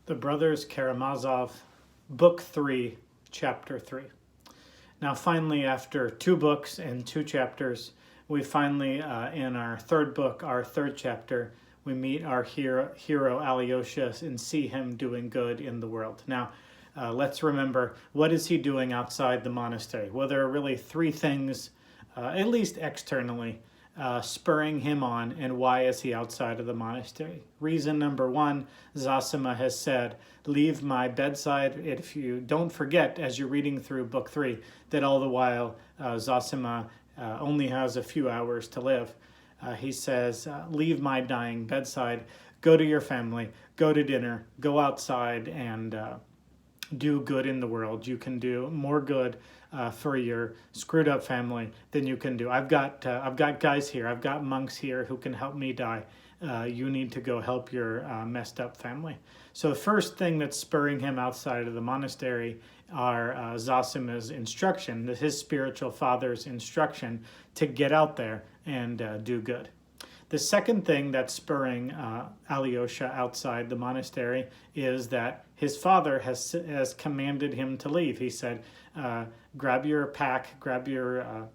The Brothers Karamazov, Book 3, Chapter 3. Now finally, after 2 books and 2 chapters, we finally, in our 3rd book, our 3rd chapter, we meet our hero Alyosha and see him doing good in the world. Now, let's remember, what is he doing outside the monastery? Well, there are really 3 things, at least externally, spurring him on, and why is he outside of the monastery? Reason number 1, Zosima has said, leave my bedside. If you don't forget, as you're reading through book 3, that all the while Zosima only has a few hours to live. He says, leave my dying bedside, go to your family, go to dinner, go outside and do good in the world. You can do more good for your screwed up family than you can do. I've got guys here. I've got monks here who can help me die. You need to go help your messed up family. So the first thing that's spurring him outside of the monastery are Zosima's instruction, his spiritual father's instruction to get out there and do good. The second thing that's spurring Alyosha outside the monastery is that his father has commanded him to leave. He said, grab your pack, grab your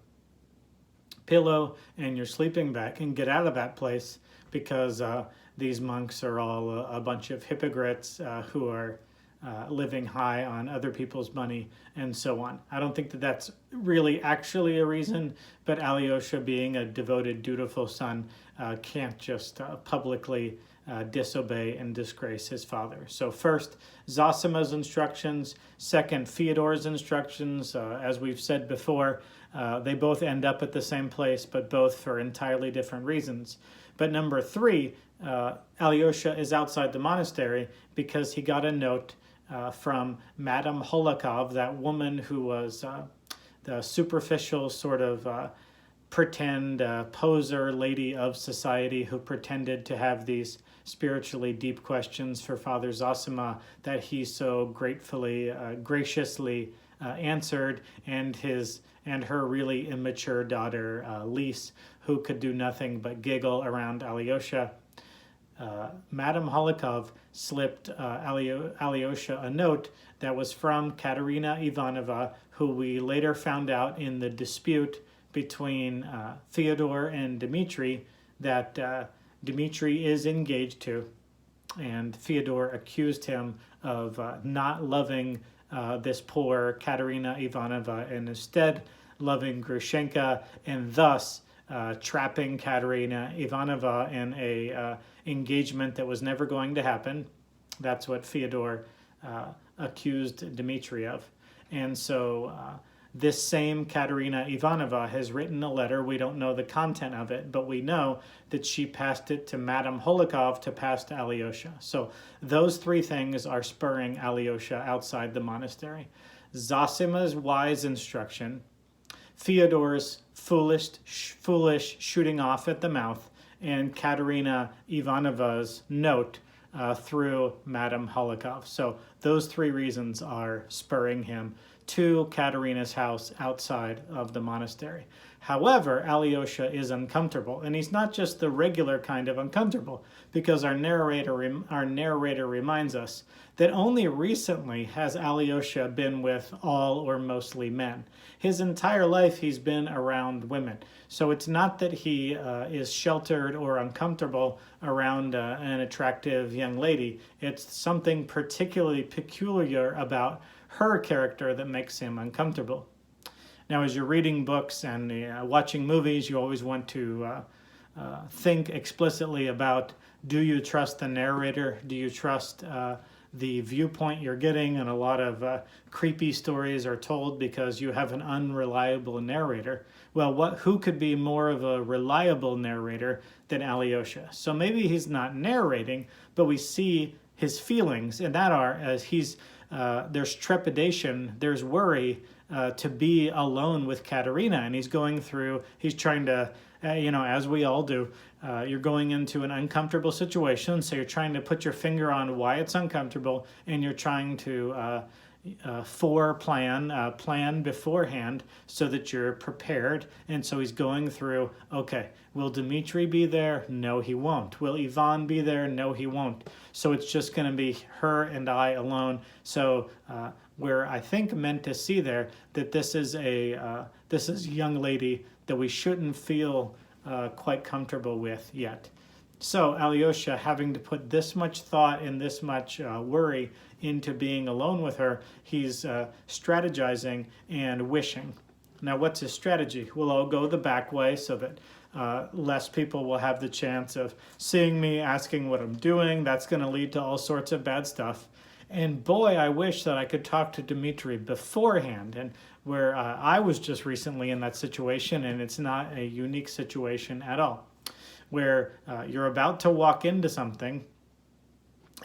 pillow and your sleeping bag and get out of that place, because these monks are all a bunch of hypocrites who are living high on other people's money and so on. I don't think that that's really actually a reason, but Alyosha, being a devoted, dutiful son, can't just publicly disobey and disgrace his father. So first, Zosima's instructions. Second, Fyodor's instructions. As we've said before, they both end up at the same place, but both for entirely different reasons. But number 3, Alyosha is outside the monastery because he got a note from Madame Holikov, that woman who was the superficial sort of pretend poser lady of society who pretended to have these spiritually deep questions for Father Zosima that he so graciously answered, and her really immature daughter Lise, who could do nothing but giggle around Alyosha. Madame Holikov slipped Alyosha a note that was from Katerina Ivanova, who we later found out in the dispute between Fyodor and Dmitri that Dmitri is engaged to, and Fyodor accused him of not loving this poor Katerina Ivanova and instead loving Grushenka, and thus trapping Katerina Ivanova in a engagement that was never going to happen. That's what Fyodor accused Dmitri of. And so this same Katerina Ivanova has written a letter. We don't know the content of it, but we know that she passed it to Madame Holikov to pass to Alyosha. So those 3 things are spurring Alyosha outside the monastery. Zosima's wise instruction, Fyodor's foolish shooting off at the mouth, and Katerina Ivanova's note through Madame Holikov. So those 3 reasons are spurring him to Katerina's house outside of the monastery. However, Alyosha is uncomfortable, and he's not just the regular kind of uncomfortable, because our narrator reminds us that only recently has Alyosha been with all or mostly men. His entire life he's been around women. So it's not that he is sheltered or uncomfortable around an attractive young lady. It's something particularly peculiar about her character that makes him uncomfortable. Now, as you're reading books and watching movies, you always want to think explicitly about, do you trust the narrator? Do you trust the viewpoint you're getting? And a lot of creepy stories are told because you have an unreliable narrator. Well, who could be more of a reliable narrator than Alyosha? So maybe he's not narrating, but we see his feelings, and that are, as there's trepidation, there's worry to be alone with Katerina, and he's trying to, as we all do, you're going into an uncomfortable situation, so you're trying to put your finger on why it's uncomfortable, and you're trying to plan beforehand so that you're prepared. And so he's going through, okay, will Dmitri be there? No, he won't. Will Ivan be there? No, he won't. So it's just going to be her and I alone. So we're, I think, meant to see there that this is a young lady that we shouldn't feel quite comfortable with yet. So Alyosha, having to put this much thought and this much worry into being alone with her, he's strategizing and wishing. Now, what's his strategy? Well, I'll go the back way so that less people will have the chance of seeing me, asking what I'm doing. That's going to lead to all sorts of bad stuff. And boy, I wish that I could talk to Dmitri beforehand, and where I was just recently in that situation, and it's not a unique situation at all, where you're about to walk into something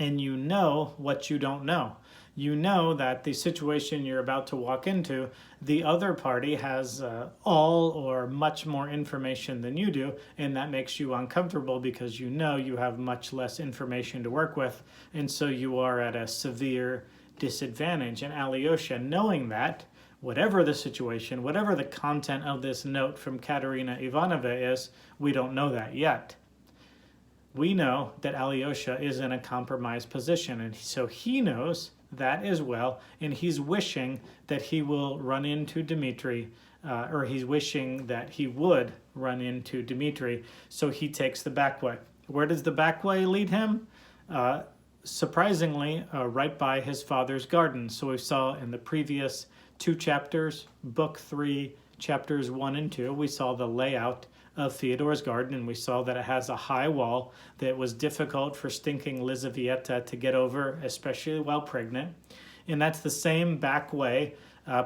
and you know what you don't know. You know that the situation you're about to walk into, the other party has all or much more information than you do, and that makes you uncomfortable because you know you have much less information to work with, and so you are at a severe disadvantage. And Alyosha, knowing that, whatever the situation, whatever the content of this note from Katerina Ivanovna is, we don't know that yet. We know that Alyosha is in a compromised position, and so he knows that as well, and he's wishing that he will run into Dmitri, or he's wishing that he would run into Dmitri, so he takes the back way. Where does the back way lead him? Surprisingly, right by his father's garden. So we saw in the previous 2 chapters, book 3, chapters 1 and 2, we saw the layout of Fyodor's garden, and we saw that it has a high wall that was difficult for stinking Lizaveta to get over, especially while pregnant. And that's the same back way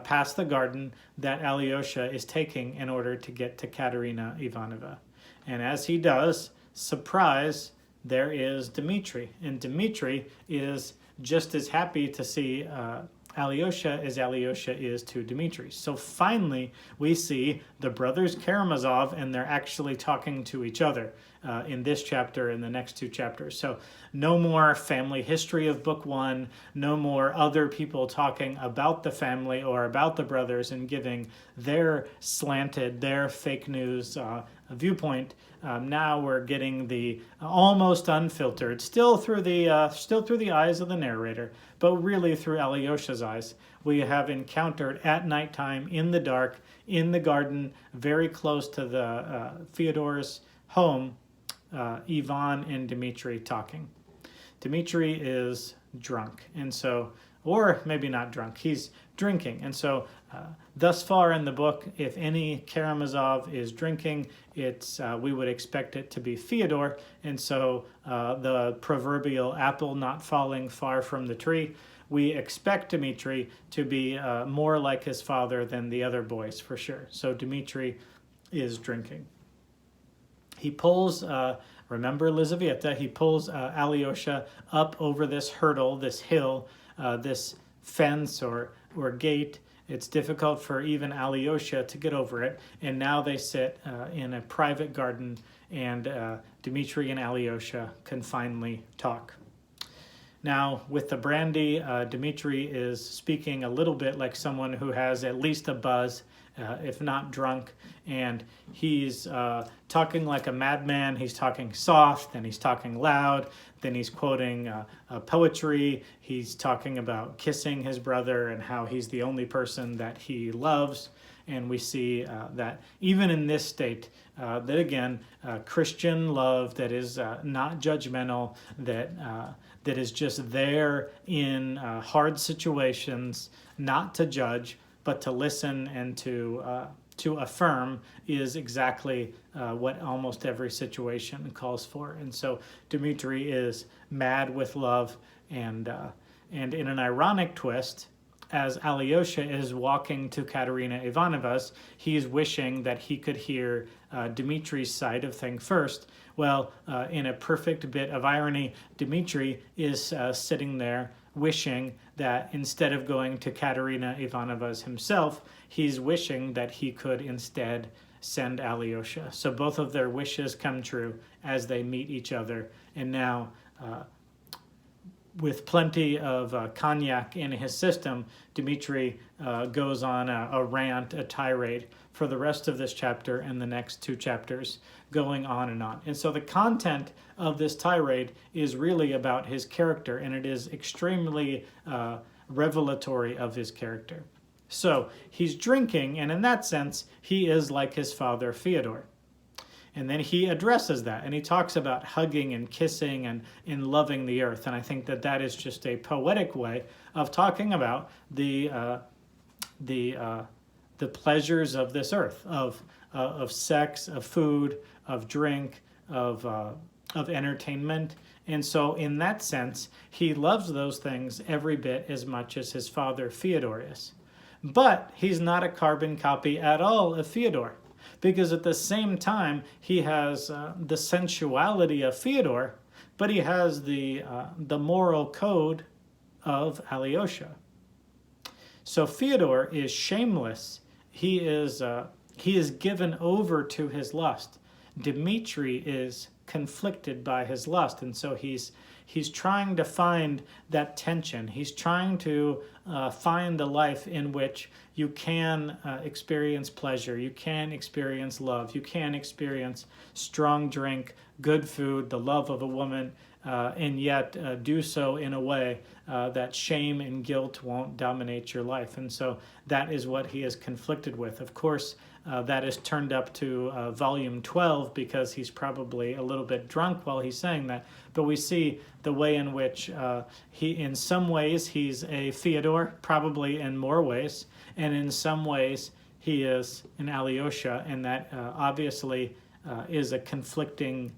past the garden that Alyosha is taking in order to get to Katerina Ivanovna. And as he does, surprise, there is Dmitri. And Dmitri is just as happy to see Alyosha as Alyosha is to Dmitri. So finally, we see the brothers Karamazov, and they're actually talking to each other in this chapter and the next 2 chapters. So no more family history of book 1, no more other people talking about the family or about the brothers and giving their slanted, their fake news viewpoint. Now we're getting the almost unfiltered, still through the eyes of the narrator, but really through Alyosha's eyes. We have encountered at nighttime, in the dark, in the garden, very close to the Fyodor's home, Ivan and Dmitri talking. Dmitri is drunk, and so, or maybe not drunk, he's drinking. And so thus far in the book, if any Karamazov is drinking, it's we would expect it to be Fyodor. And so the proverbial apple not falling far from the tree, we expect Dmitri to be more like his father than the other boys for sure. So Dmitri is drinking. He pulls, remember Lizaveta, he pulls Alyosha up over this hurdle, this hill, this fence or gate. It's difficult for even Alyosha to get over it. And now they sit in a private garden, and Dmitri and Alyosha can finally talk. Now, with the brandy, Dmitri is speaking a little bit like someone who has at least a buzz, if not drunk, and he's talking like a madman. He's talking soft, then he's talking loud, then he's quoting poetry. He's talking about kissing his brother and how he's the only person that he loves. And we see that even in this state, that again, Christian love that is not judgmental, that is just there in hard situations, not to judge, but to listen and to affirm, is exactly what almost every situation calls for. And so Dmitri is mad with love, and in an ironic twist, as Alyosha is walking to Katerina Ivanovna's, he's wishing that he could hear Dmitri's side of things first. Well, in a perfect bit of irony, Dmitri is sitting there wishing that instead of going to Katerina Ivanovna's himself, he's wishing that he could instead send Alyosha. So both of their wishes come true as they meet each other. And now with plenty of cognac in his system, Dmitri goes on a rant, a tirade for the rest of this chapter and the next 2 chapters, going on and on. And so the content of this tirade is really about his character, and it is extremely revelatory of his character. So he's drinking, and in that sense, he is like his father, Fyodor. And then he addresses that, and he talks about hugging and kissing and loving the earth. And I think that that is just a poetic way of talking about the pleasures of this earth, of sex, of food, of drink, of entertainment. And so in that sense, he loves those things every bit as much as his father Fyodor is. But he's not a carbon copy at all of Fyodor, because at the same time, he has the sensuality of Fyodor, but he has the moral code of Alyosha. So Fyodor is shameless. He is given over to his lust. Dmitri is conflicted by his lust, and so he's trying to find that tension. He's trying to find the life in which you can experience pleasure, you can experience love, you can experience strong drink, good food, the love of a woman, and yet do so in a way that shame and guilt won't dominate your life. And so that is what he is conflicted with. Of course, that is turned up to volume 12 because he's probably a little bit drunk while he's saying that. But we see the way in which in some ways he's a Fyodor, probably in more ways, and in some ways he is an Alyosha, and that obviously is a conflicting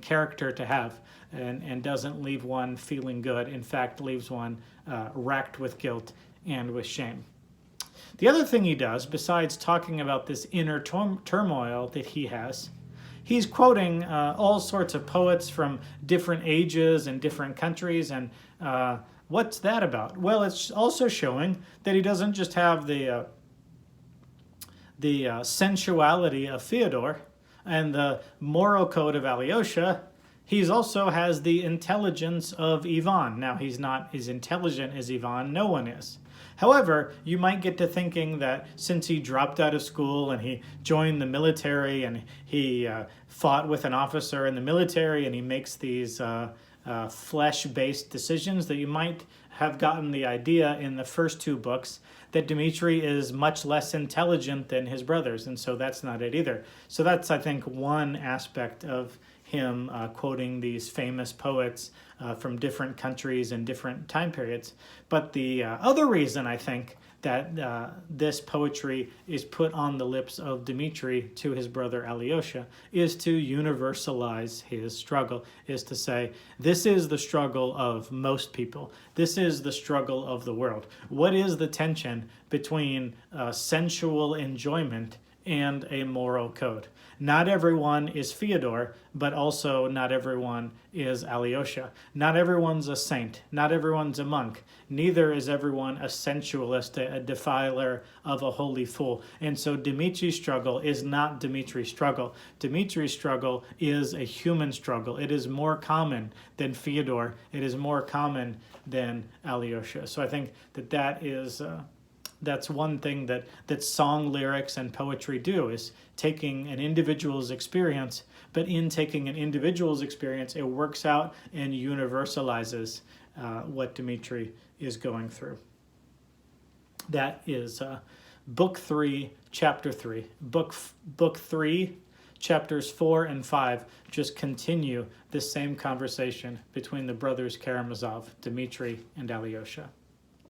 character to have, and doesn't leave one feeling good. In fact, leaves one racked with guilt and with shame. The other thing he does, besides talking about this inner turmoil that he has, he's quoting all sorts of poets from different ages and different countries. And what's that about? Well, it's also showing that he doesn't just have the sensuality of Fyodor and the moral code of Alyosha. He also has the intelligence of Ivan. Now, he's not as intelligent as Ivan. No one is. However, you might get to thinking that since he dropped out of school and he joined the military and he fought with an officer in the military and he makes these flesh-based decisions, that you might have gotten the idea in the first 2 books that Dmitri is much less intelligent than his brothers, and so that's not it either. So that's, I think, one aspect of him quoting these famous poets from different countries and different time periods. But the other reason I think that this poetry is put on the lips of Dmitri to his brother Alyosha is to universalize his struggle, is to say, this is the struggle of most people. This is the struggle of the world. What is the tension between sensual enjoyment and a moral code? Not everyone is Fyodor, but also not everyone is Alyosha. Not everyone's a saint. Not everyone's a monk. Neither is everyone a sensualist, a defiler of a holy fool. And so Dmitri's struggle is not Dmitri's struggle. Dmitri's struggle is a human struggle. It is more common than Fyodor. It is more common than Alyosha. So I think that is... that's one thing that song lyrics and poetry do, is taking an individual's experience, but in taking an individual's experience, it works out and universalizes what Dmitri is going through. That is Book 3, Chapter 3. Book 3, Chapters 4 and 5 just continue this same conversation between the brothers Karamazov, Dmitri and Alyosha.